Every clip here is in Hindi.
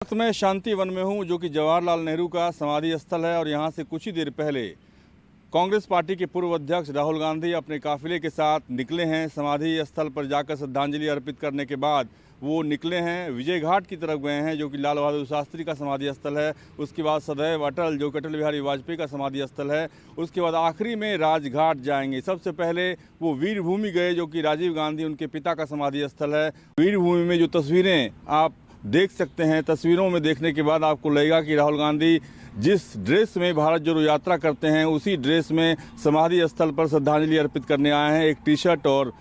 वक्त मैं शांति वन में हूं, जो कि जवाहरलाल नेहरू का समाधि स्थल है। और यहां से कुछ ही देर पहले कांग्रेस पार्टी के पूर्व अध्यक्ष राहुल गांधी अपने काफिले के साथ निकले हैं। समाधि स्थल पर जाकर श्रद्धांजलि अर्पित करने के बाद वो निकले हैं, विजय घाट की तरफ गए हैं, जो कि लाल बहादुर शास्त्री का समाधि स्थल है। उसके बाद सदैव अटल, जो कि अटल बिहारी वाजपेयी का समाधि स्थल है। उसके बाद आखिरी में राजघाट जाएंगे। सबसे पहले वो वीर भूमि गए, जो कि राजीव गांधी उनके पिता का समाधि स्थल है। वीर भूमि में जो तस्वीरें आप देख सकते हैं, तस्वीरों में देखने के बाद आपको लगेगा कि राहुल गांधी जिस ड्रेस में भारत जोड़ो यात्रा करते हैं, उसी ड्रेस में समाधि स्थल पर श्रद्धांजलि अर्पित करने आए हैं। एक टी शर्ट और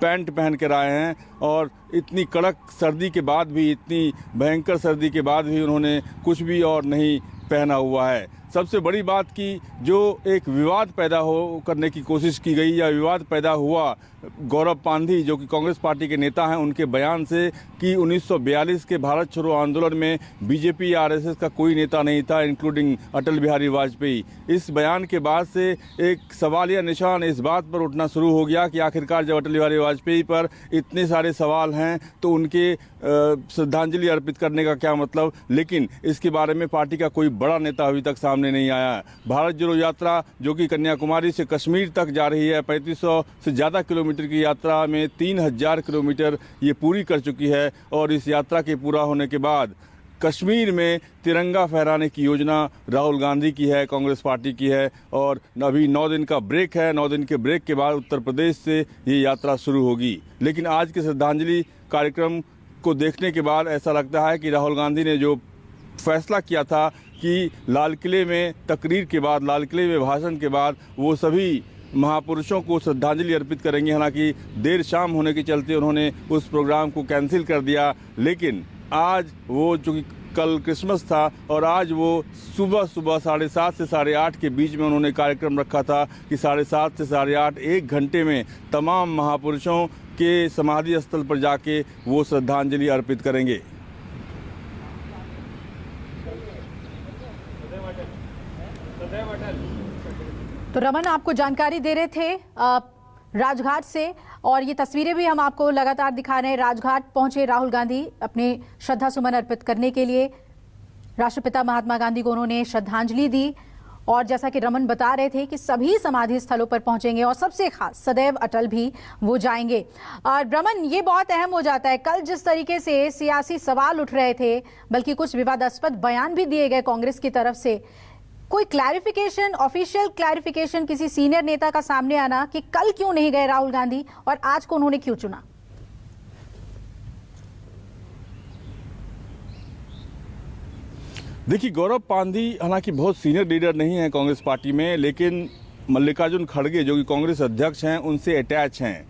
पैंट पहन कर आए हैं। और इतनी कड़क सर्दी के बाद भी, इतनी भयंकर सर्दी के बाद भी उन्होंने कुछ भी और नहीं पहना हुआ है। सबसे बड़ी बात कि जो एक विवाद पैदा करने की कोशिश की गई या विवाद पैदा हुआ गौरव पांधी, जो कि कांग्रेस पार्टी के नेता हैं, उनके बयान से कि 1942 के भारत छोड़ो आंदोलन में बीजेपी या आरएसएस का कोई नेता नहीं था, इंक्लूडिंग अटल बिहारी वाजपेयी। इस बयान के बाद से एक सवाल या निशान इस बात पर उठना शुरू हो गया कि आखिरकार जब अटल बिहारी वाजपेयी पर इतने सारे सवाल हैं तो उनके श्रद्धांजलि अर्पित करने का क्या मतलब। लेकिन इसके बारे में पार्टी का कोई बड़ा नेता अभी तक सामने नहीं आया है। भारत जोड़ो यात्रा, जो कि कन्याकुमारी से कश्मीर तक जा रही है, 3500 से ज़्यादा किलोमीटर की यात्रा में 3000 किलोमीटर ये पूरी कर चुकी है। और इस यात्रा के पूरा होने के बाद कश्मीर में तिरंगा फहराने की योजना राहुल गांधी की है, कांग्रेस पार्टी की है। और अभी 9 दिन का ब्रेक है। 9 दिन के ब्रेक के बाद उत्तर प्रदेश से ये यात्रा शुरू होगी। लेकिन आज के श्रद्धांजलि कार्यक्रम को देखने के बाद ऐसा लगता है कि राहुल गांधी ने जो फैसला किया था कि लाल किले में तकरीर के बाद, लाल किले में भाषण के बाद वो सभी महापुरुषों को श्रद्धांजलि अर्पित करेंगे। हालांकि देर शाम होने के चलते उन्होंने उस प्रोग्राम को कैंसिल कर दिया। लेकिन आज वो, चूँकि कल क्रिसमस था और आज वो सुबह 7:30 से 8:30 के बीच में उन्होंने कार्यक्रम रखा था कि 7:30 से 8:30 1 घंटे में तमाम महापुरुषों के समाधि स्थल पर जाके वो श्रद्धांजलि अर्पित करेंगे। तो रमन आपको जानकारी दे रहे थे राजघाट से, और ये तस्वीरें भी हम आपको लगातार दिखा रहे हैं। राजघाट पहुंचे राहुल गांधी अपने श्रद्धा सुमन अर्पित करने के लिए। राष्ट्रपिता महात्मा गांधी को उन्होंने श्रद्धांजलि दी। और जैसा कि रमन बता रहे थे कि सभी समाधि स्थलों पर पहुंचेंगे और सबसे खास सदैव अटल भी वो जाएंगे। और रमन, ये बहुत अहम हो जाता है, कल जिस तरीके से सियासी सवाल उठ रहे थे, बल्कि कुछ विवादास्पद बयान भी दिए गए कांग्रेस की तरफ से, कोई क्लैरिफिकेशन, ऑफिशियल क्लैरिफिकेशन किसी सीनियर नेता का सामने आना कि कल क्यों नहीं गए राहुल गांधी और आज को उन्होंने क्यों चुना? देखिए, गौरव पांधी हालांकि बहुत सीनियर लीडर नहीं है कांग्रेस पार्टी में, लेकिन मल्लिकार्जुन खड़गे, जो कि कांग्रेस अध्यक्ष हैं, उनसे अटैच हैं।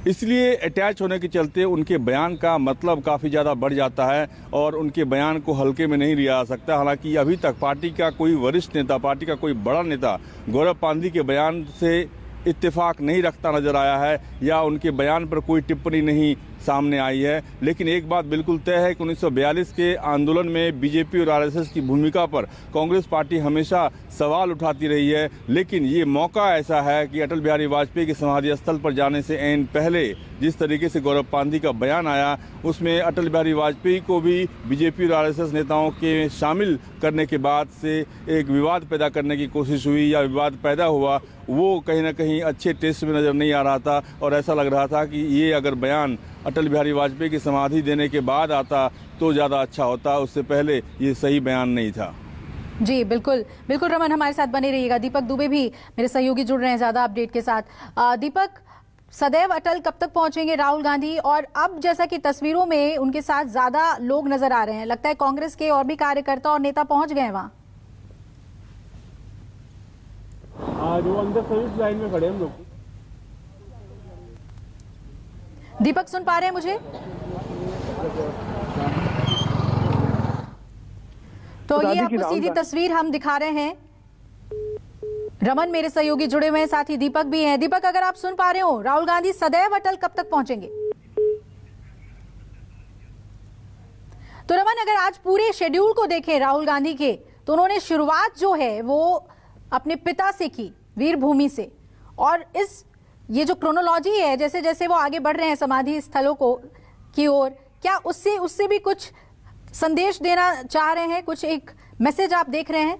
इसलिए अटैच होने के चलते उनके बयान का मतलब काफ़ी ज़्यादा बढ़ जाता है और उनके बयान को हल्के में नहीं लिया जा सकता। हालांकि अभी तक पार्टी का कोई वरिष्ठ नेता, पार्टी का कोई बड़ा नेता गौरव पांधी के बयान से इत्तेफाक नहीं रखता नजर आया है या उनके बयान पर कोई टिप्पणी नहीं सामने आई है। लेकिन एक बात बिल्कुल तय है कि 1942 के आंदोलन में बीजेपी और आरएसएस की भूमिका पर कांग्रेस पार्टी हमेशा सवाल उठाती रही है। लेकिन ये मौका ऐसा है कि अटल बिहारी वाजपेयी के समाधि स्थल पर जाने से ऐन पहले जिस तरीके से गौरव पांधी का बयान आया, उसमें अटल बिहारी वाजपेयी को भी बीजेपी और आरएसएस नेताओं के शामिल करने के बाद से एक विवाद पैदा करने की कोशिश हुई या विवाद पैदा हुआ, वो कहीं ना कहीं अच्छे टेस्ट में नज़र नहीं आ रहा था। और ऐसा लग रहा था कि ये अगर बयान अटल बिहारी वाजपेयी की समाधि देने के बाद आता तो ज़्यादा अच्छा होता, उससे पहले ये सही बयान नहीं था। जी बिल्कुल बिल्कुल रमन, हमारे साथ बने रहिएगा। दीपक दुबे भी मेरे सहयोगी जुड़ रहे हैं ज़्यादा अपडेट के साथ। दीपक, सदैव अटल कब तक पहुंचेंगे राहुल गांधी? और अब जैसा कि तस्वीरों में उनके साथ ज़्यादा लोग नजर आ रहे हैं, लगता है कांग्रेस के और भी कार्यकर्ता और नेता पहुंच गए हैं वहाँ। जो अंदर सर्विस लाइन में खड़े हम लोग। दीपक, सुन पा रहे हैं मुझे? तो ये आपको सीधी तस्वीर हम दिखा रहे हैं। रमन मेरे सहयोगी जुड़े हुए हैं, साथ ही दीपक भी हैं। दीपक, अगर आप सुन पा रहे हो, राहुल गांधी सदैव अटल कब तक पहुंचेंगे? तो रमन, अगर आज पूरे शेड्यूल को देखें राहुल गांधी के, तो उन्होंने शुरुआत जो है वो अपने पिता से की, वीर भूमि से। और ये जो क्रोनोलॉजी है, जैसे जैसे वो आगे बढ़ रहे हैं समाधि स्थलों को की ओर, क्या उससे भी कुछ संदेश देना चाह रहे हैं, कुछ एक मैसेज आप देख रहे हैं?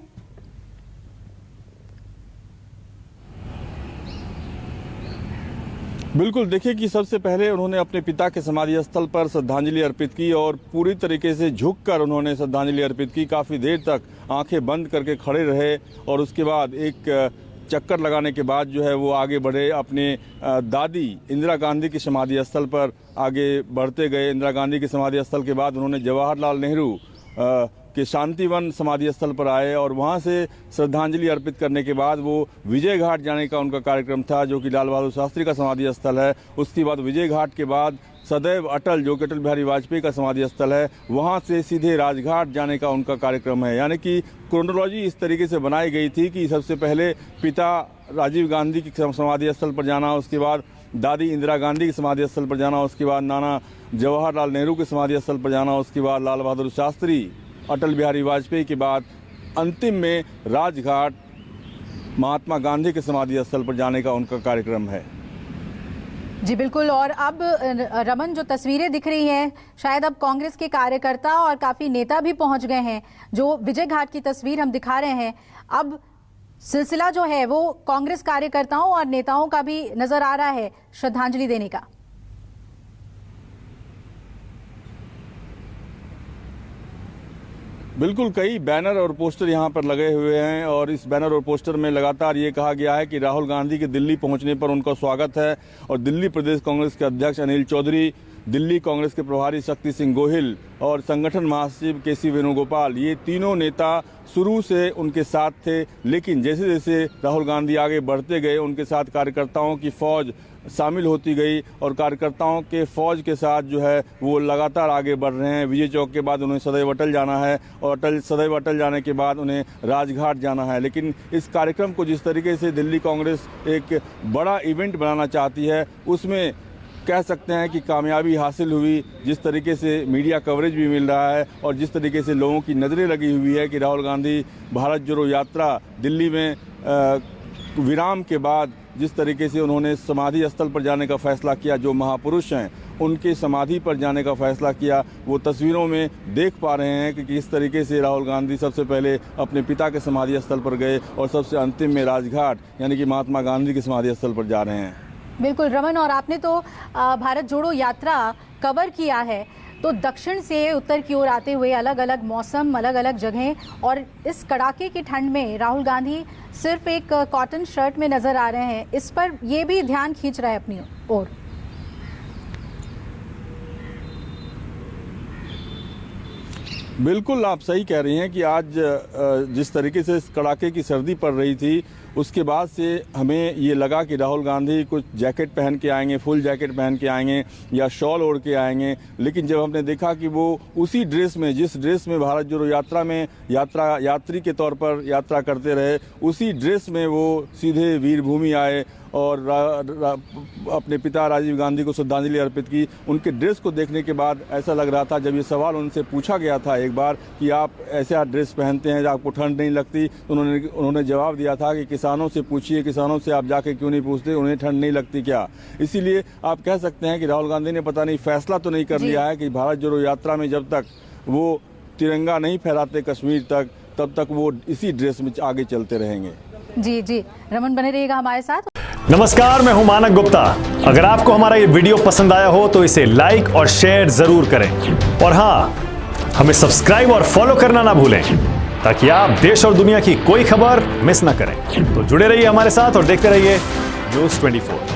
बिल्कुल, देखिए कि सबसे पहले उन्होंने अपने पिता के समाधि स्थल पर श्रद्धांजलि अर्पित की और पूरी तरीके से झुककर उन्होंने श्रद्धांजलि अर्पित की। काफ़ी देर तक आंखें बंद करके खड़े रहे और उसके बाद एक चक्कर लगाने के बाद जो है वो आगे बढ़े। अपने दादी इंदिरा गांधी के समाधि स्थल पर आगे बढ़ते गए। इंदिरा गांधी के समाधि स्थल के बाद उन्होंने जवाहरलाल नेहरू के शांतिवन समाधि स्थल पर आए और वहाँ से श्रद्धांजलि अर्पित करने के बाद वो विजय घाट जाने का उनका कार्यक्रम था, जो कि लाल बहादुर शास्त्री का समाधि स्थल है। उसके बाद विजय घाट के बाद सदैव अटल, जो कि अटल बिहारी वाजपेयी का समाधि स्थल है, वहाँ से सीधे राजघाट जाने का उनका कार्यक्रम है। यानी कि क्रोनोलॉजी इस तरीके से बनाई गई थी कि सबसे पहले पिता राजीव गांधी के समाधि स्थल पर जाना, उसके बाद दादी इंदिरा गांधी के समाधि स्थल पर जाना, उसके बाद नाना जवाहरलाल नेहरू के समाधि स्थल पर जाना, उसके बाद लाल बहादुर शास्त्री, अटल बिहारी वाजपेयी के बाद अंतिम में राजघाट महात्मा गांधी के समाधि स्थल पर जाने का उनका कार्यक्रम है। जी बिल्कुल। और अब रमन, जो तस्वीरें दिख रही हैं, शायद अब कांग्रेस के कार्यकर्ता और काफ़ी नेता भी पहुंच गए हैं। जो विजय घाट की तस्वीर हम दिखा रहे हैं, अब सिलसिला जो है वो कांग्रेस कार्यकर्ताओं और नेताओं का भी नजर आ रहा है श्रद्धांजलि देने का। बिल्कुल, कई बैनर और पोस्टर यहाँ पर लगे हुए हैं और इस बैनर और पोस्टर में लगातार ये कहा गया है कि राहुल गांधी के दिल्ली पहुँचने पर उनका स्वागत है। और दिल्ली प्रदेश कांग्रेस के अध्यक्ष अनिल चौधरी, दिल्ली कांग्रेस के प्रभारी शक्ति सिंह गोहिल और संगठन महासचिव केसी वेणुगोपाल, ये तीनों नेता शुरू से उनके साथ थे। लेकिन जैसे जैसे राहुल गांधी आगे बढ़ते गए, उनके साथ कार्यकर्ताओं की फौज शामिल होती गई और कार्यकर्ताओं के फौज के साथ जो है वो लगातार आगे बढ़ रहे हैं। विजय चौक के बाद उन्हें सदैव अटल जाना है और सदैव अटल जाने के बाद उन्हें राजघाट जाना है। लेकिन इस कार्यक्रम को जिस तरीके से दिल्ली कांग्रेस एक बड़ा इवेंट बनाना चाहती है, उसमें कह सकते हैं कि कामयाबी हासिल हुई। जिस तरीके से मीडिया कवरेज भी मिल रहा है और जिस तरीके से लोगों की नज़रें लगी हुई है कि राहुल गांधी भारत जोड़ो यात्रा दिल्ली में विराम के बाद जिस तरीके से उन्होंने समाधि स्थल पर जाने का फैसला किया, जो महापुरुष हैं उनके समाधि पर जाने का फैसला किया, वो तस्वीरों में देख पा रहे हैं कि किस तरीके से राहुल गांधी सबसे पहले अपने पिता के समाधि स्थल पर गए और सबसे अंतिम में राजघाट यानी कि महात्मा गांधी के समाधि स्थल पर जा रहे हैं। बिल्कुल रमन, और आपने तो भारत जोड़ो यात्रा कवर किया है, तो दक्षिण से उत्तर की ओर आते हुए अलग अलग मौसम, अलग अलग जगहें, और इस कड़ाके की ठंड में राहुल गांधी सिर्फ एक कॉटन शर्ट में नजर आ रहे हैं। इस पर ये भी ध्यान खींच रहा है अपनी ओर। बिल्कुल, आप सही कह रही हैं कि आज जिस तरीके से इस कड़ाके की सर्दी पड़ रही थी, उसके बाद से हमें ये लगा कि राहुल गांधी कुछ जैकेट पहन के आएंगे, फुल जैकेट पहन के आएंगे या शॉल ओढ़ के आएंगे। लेकिन जब हमने देखा कि वो उसी ड्रेस में, जिस ड्रेस में भारत जोड़ो यात्रा में यात्री के तौर पर यात्रा करते रहे, उसी ड्रेस में वो सीधे वीरभूमि आए और अपने पिता राजीव गांधी को श्रद्धांजलि अर्पित की। उनके ड्रेस को देखने के बाद ऐसा लग रहा था, जब ये सवाल उनसे पूछा गया था एक बार कि आप ऐसा ड्रेस पहनते हैं, आपको ठंड नहीं लगती, तो उन्होंने जवाब दिया था कि किसानों से पूछिए, किसानों से आप जाके क्यों नहीं पूछते, उन्हें ठंड नहीं लगती क्या। इसीलिए आप कह सकते हैं कि राहुल गांधी ने पता नहीं फैसला तो नहीं कर लिया है कि भारत जोड़ो यात्रा में जब तक वो तिरंगा नहीं फहराते कश्मीर तक, तब तक वो इसी ड्रेस में आगे चलते रहेंगे। जी रमन, बने रहिएगा हमारे साथ। नमस्कार, मैं हूं मानक गुप्ता। अगर आपको हमारा ये वीडियो पसंद आया हो तो इसे लाइक और शेयर जरूर करें, और हाँ, हमें सब्सक्राइब और फॉलो करना ना भूलें ताकि आप देश और दुनिया की कोई खबर मिस ना करें। तो जुड़े रहिए हमारे साथ और देखते रहिए न्यूज़ 24।